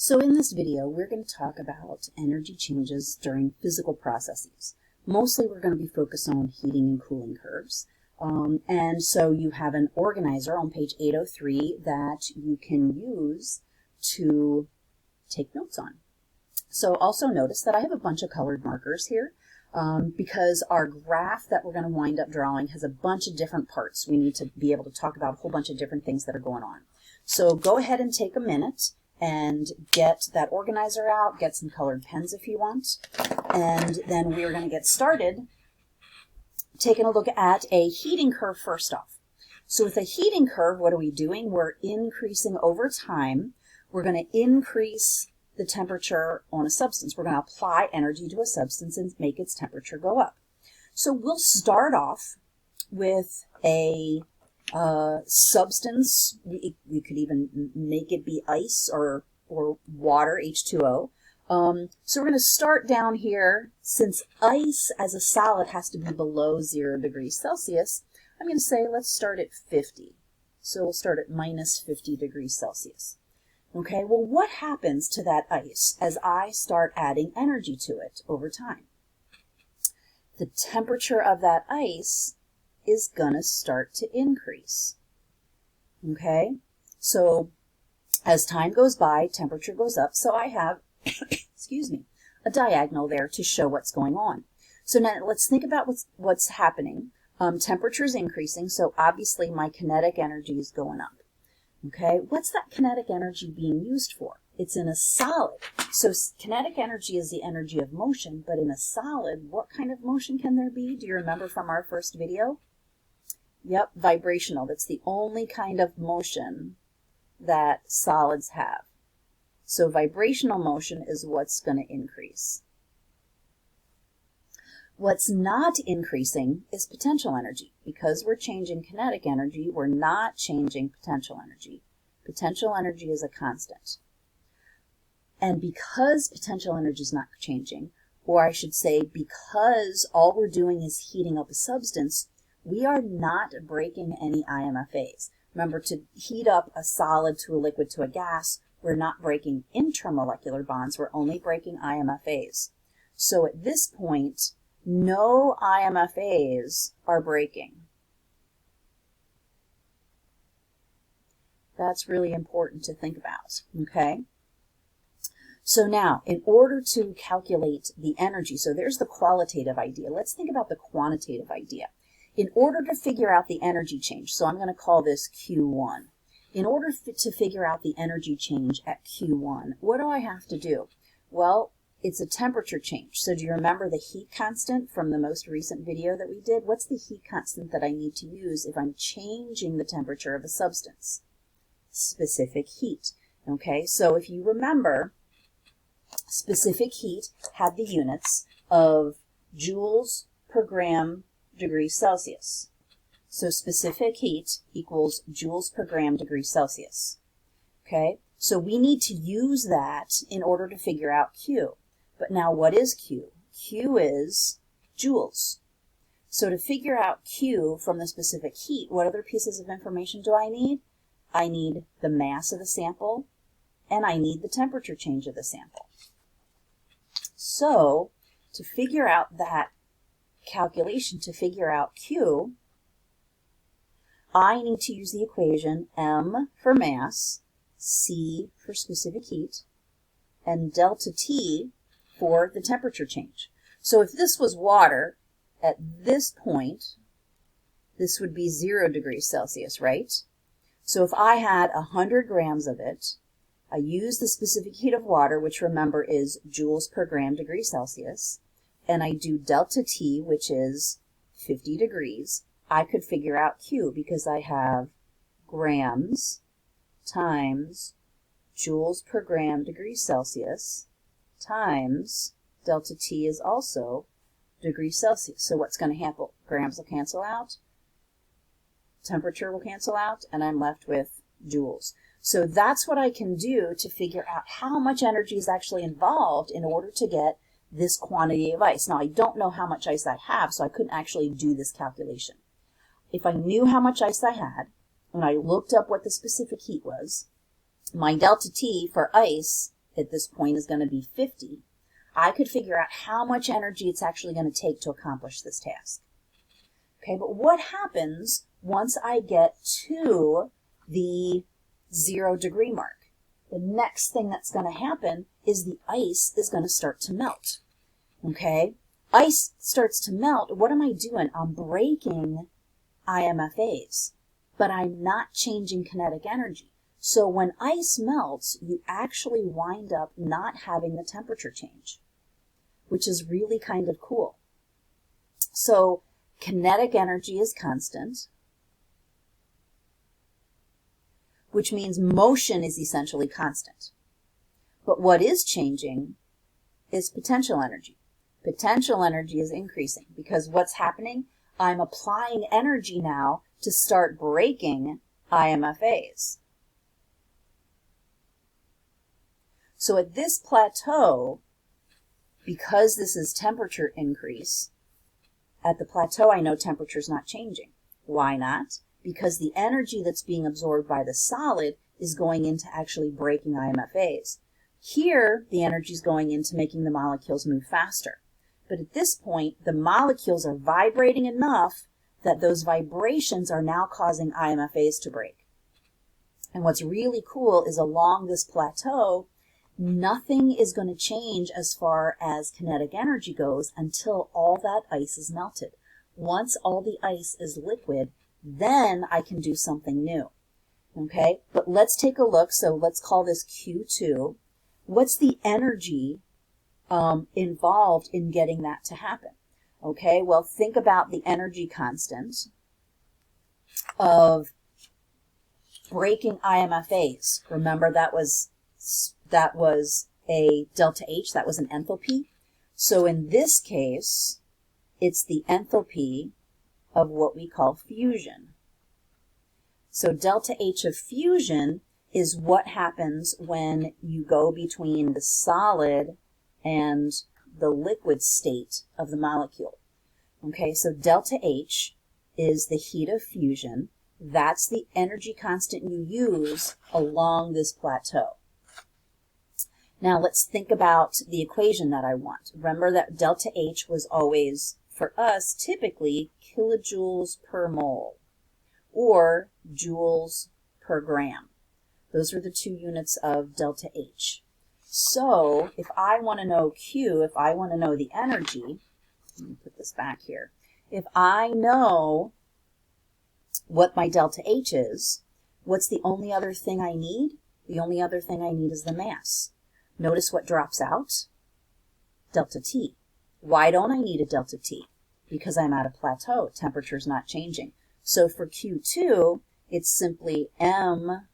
So in this video, we're going to talk about energy changes during physical processes. Mostly we're going to be focused on heating and cooling curves. And so you have an organizer on page 803 that you can use to take notes on. So also notice that I have a bunch of colored markers here because our graph that we're going to wind up drawing has a bunch of different parts. We need to be able to talk about a whole bunch of different things that are going on. So go ahead and take a minute and get that organizer out, get some colored pens if you want, and then we're going to get started taking a look at a heating curve first off. So with a heating curve, what are we doing? We're increasing over time. We're going to increase the temperature on a substance. We're going to apply energy to a substance and make its temperature go up. So we'll start off with a substance. We could even make it be ice or water, H2O. So we're going to start down here. Since ice as a solid has to be below 0 degrees Celsius, I'm going to say let's start at 50. So we'll start at minus 50 degrees Celsius. Okay, well, what happens to that ice as I start adding energy to it over time? The temperature of that ice is going to start to increase. Okay, so as time goes by, temperature goes up. So I have, excuse me, a diagonal there to show what's going on. So now let's think about what's happening. Temperature is increasing, so obviously my kinetic energy is going up. Okay, what's that kinetic energy being used for? It's in a solid. So kinetic energy is the energy of motion, but in a solid, what kind of motion can there be? Do you remember from our first video? Yep, vibrational. That's the only kind of motion that solids have. So vibrational motion is what's going to increase. What's not increasing is potential energy. Because we're changing kinetic energy, we're not changing potential energy. Potential energy is a constant. And because potential energy is not changing, or I should say because all we're doing is heating up a substance, we are not breaking any IMFAs. Remember, to heat up a solid to a liquid to a gas, we're not breaking intermolecular bonds, we're only breaking IMFAs. So at this point, no IMFAs are breaking. That's really important to think about, okay? So now, in order to calculate the energy, so there's the qualitative idea. Let's think about the quantitative idea. In order to figure out the energy change, so I'm going to call this Q1. In order to figure out the energy change at Q1, what do I have to do? Well, it's a temperature change. So do you remember the heat constant from the most recent video that we did? What's the heat constant that I need to use if I'm changing the temperature of a substance? Specific heat. Okay, so if you remember, specific heat had the units of joules per gram degrees Celsius. So specific heat equals joules per gram degrees Celsius. Okay, so we need to use that in order to figure out Q. But now what is Q? Q is joules. So to figure out Q from the specific heat, what other pieces of information do I need? I need the mass of the sample, and I need the temperature change of the sample. So to figure out that calculation, to figure out Q, I need to use the equation M for mass, C for specific heat, and delta T for the temperature change. So if this was water, at this point, this would be 0 degrees Celsius, right? So if I had 100 grams of it, I use the specific heat of water, which remember is joules per gram degree Celsius, and I do delta T, which is 50 degrees, I could figure out Q because I have grams times joules per gram degree Celsius times delta T is also degrees Celsius. So what's going to happen? Grams will cancel out, temperature will cancel out, and I'm left with joules. So that's what I can do to figure out how much energy is actually involved in order to get this quantity of ice. Now, I don't know how much ice I have, so I couldn't actually do this calculation. If I knew how much ice I had, and I looked up what the specific heat was, my delta T for ice at this point is going to be 50, I could figure out how much energy it's actually going to take to accomplish this task. Okay, but what happens once I get to the 0 degree mark? The next thing that's going to happen is the ice is going to start to melt. Okay, ice starts to melt. What am I doing? I'm breaking IMFAs, but I'm not changing kinetic energy. So when ice melts, you actually wind up not having the temperature change, which is really kind of cool. So kinetic energy is constant, which means motion is essentially constant. But what is changing is potential energy. Potential energy is increasing because what's happening? I'm applying energy now to start breaking IMFAs. So at this plateau, because this is temperature increase, at the plateau I know temperature is not changing. Why not? Because the energy that's being absorbed by the solid is going into actually breaking IMFAs. Here, the energy is going into making the molecules move faster. But at this point, the molecules are vibrating enough that those vibrations are now causing IMFAs to break. And what's really cool is along this plateau, nothing is going to change as far as kinetic energy goes until all that ice is melted. Once all the ice is liquid, then I can do something new. Okay, but let's take a look. So let's call this Q2. What's the energy involved in getting that to happen? Okay, well, think about the energy constant of breaking IMFAs. Remember that was a delta H, that was an enthalpy. So in this case, it's the enthalpy of what we call fusion. So delta H of fusion is what happens when you go between the solid and the liquid state of the molecule. Okay, so delta H is the heat of fusion. That's the energy constant you use along this plateau. Now let's think about the equation that I want. Remember that delta H was always, for us, typically kilojoules per mole or joules per gram. Those are the 2 units of delta H. So if I want to know Q, if I want to know the energy, let me put this back here. If I know what my delta H is, what's the only other thing I need? The only other thing I need is the mass. Notice what drops out? Delta T. Why don't I need a delta T? Because I'm at a plateau. Temperature's not changing. So for Q2, it's simply M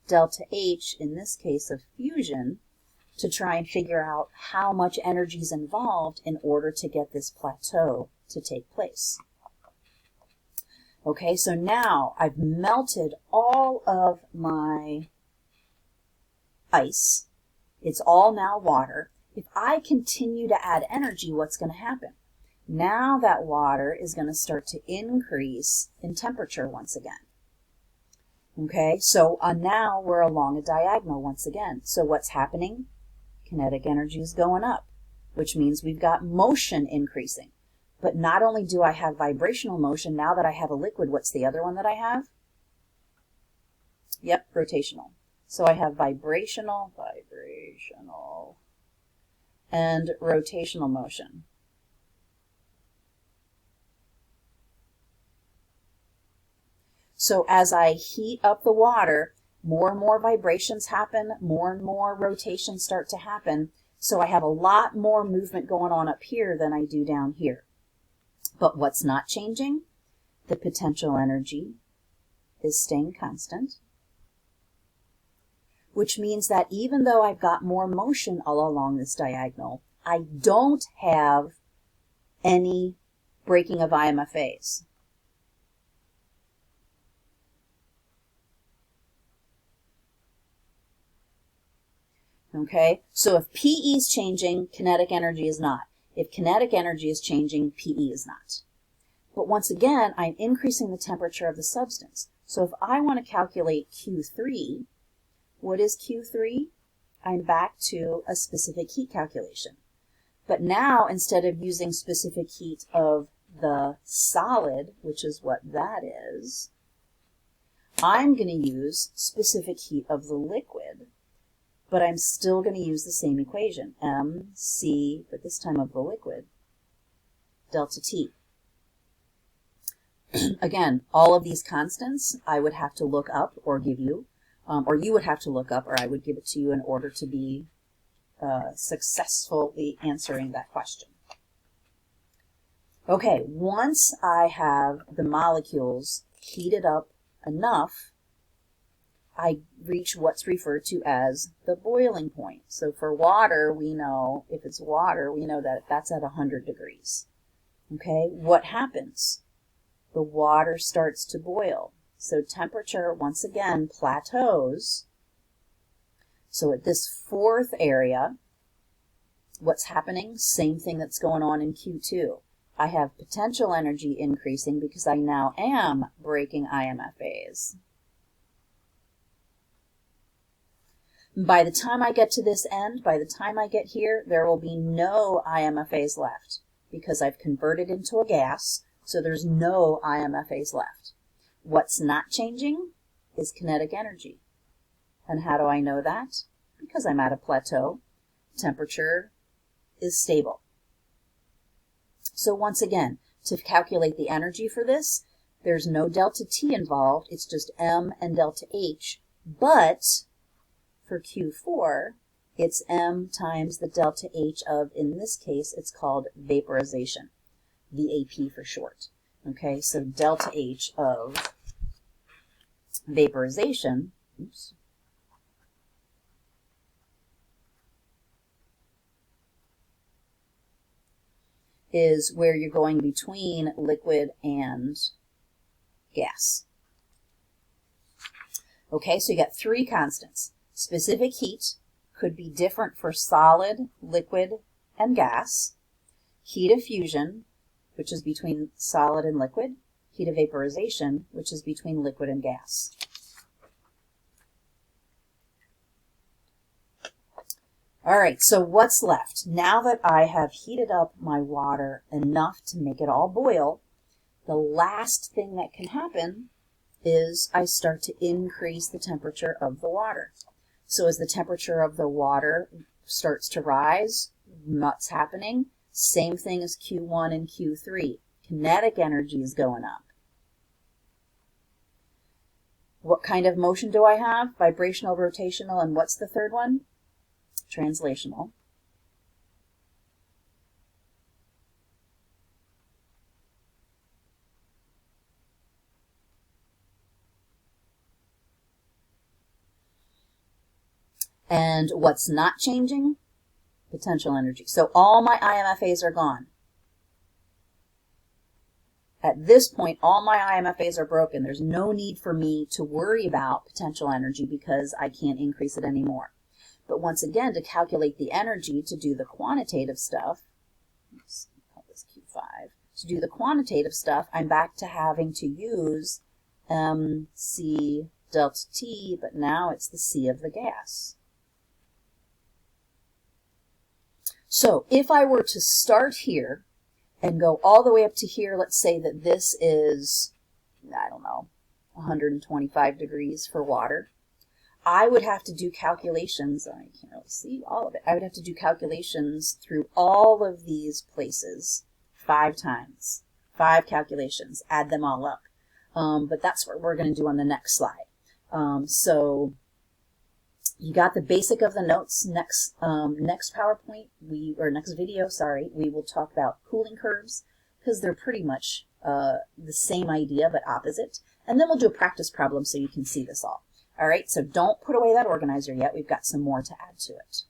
delta H, in this case of fusion, to try and figure out how much energy is involved in order to get this plateau to take place. Okay, so now I've melted all of my ice. It's all now water. If I continue to add energy, what's going to happen? Now that water is going to start to increase in temperature once again. Okay, so now we're along a diagonal once again. So what's happening? Kinetic energy is going up, which means we've got motion increasing. But not only do I have vibrational motion, now that I have a liquid, what's the other one that I have? Yep, rotational. So I have vibrational, and rotational motion. So as I heat up the water, more and more vibrations happen, more and more rotations start to happen. So I have a lot more movement going on up here than I do down here. But what's not changing? The potential energy is staying constant, which means that even though I've got more motion all along this diagonal, I don't have any breaking of IMFAs. Okay, so if PE is changing, kinetic energy is not. If kinetic energy is changing, PE is not. But once again, I'm increasing the temperature of the substance. So if I want to calculate Q3, what is Q3? I'm back to a specific heat calculation. But now, instead of using specific heat of the solid, which is what that is, I'm going to use specific heat of the liquid, but I'm still going to use the same equation, mc, but this time of the liquid, delta T. Again, all of these constants I would have to look up or give you, or you would have to look up, or I would give it to you in order to be successfully answering that question. Okay, once I have the molecules heated up enough, I reach what's referred to as the boiling point. So for water, we know, if it's water, we know that that's at 100 degrees. Okay, what happens? The water starts to boil. So temperature, once again, plateaus. So at this fourth area, what's happening? Same thing that's going on in Q2. I have potential energy increasing because I now am breaking IMFAs. By the time I get to this end, by the time I get here, there will be no IMFAs left because I've converted into a gas, so there's no IMFAs left. What's not changing is kinetic energy. And how do I know that? Because I'm at a plateau. Temperature is stable. So once again, to calculate the energy for this, there's no delta T involved. It's just M and delta H. But for Q4, it's M times the delta H of, in this case, it's called vaporization, VAP for short. Okay, so delta H of vaporization, oops, is where you're going between liquid and gas. Okay, so you got three constants. Specific heat could be different for solid, liquid, and gas. Heat of fusion, which is between solid and liquid. Heat of vaporization, which is between liquid and gas. All right, so what's left? Now that I have heated up my water enough to make it all boil, the last thing that can happen is I start to increase the temperature of the water. So as the temperature of the water starts to rise, what's happening? Same thing as Q1 and Q3. Kinetic energy is going up. What kind of motion do I have? Vibrational, rotational, and what's the third one? Translational. And what's not changing? Potential energy. So all my IMFAs are gone. At this point, all my IMFAs are broken. There's no need for me to worry about potential energy because I can't increase it anymore. But once again, to calculate the energy, to do the quantitative stuff, let's call this Q5, to do the quantitative stuff, I'm back to having to use MC delta T, but now it's the C of the gas. So if I were to start here and go all the way up to here, let's say that this is, I don't know, 125 degrees for water, I would have to do calculations, I can't really see all of it, I would have to do calculations through all of these places 5 times, 5 calculations, add them all up. But that's what we're going to do on the next slide. So you got the basic of the notes. Next PowerPoint, or next video, sorry, we will talk about cooling curves because they're pretty much the same idea but opposite. And then we'll do a practice problem so you can see this all. All right, so don't put away that organizer yet. We've got some more to add to it.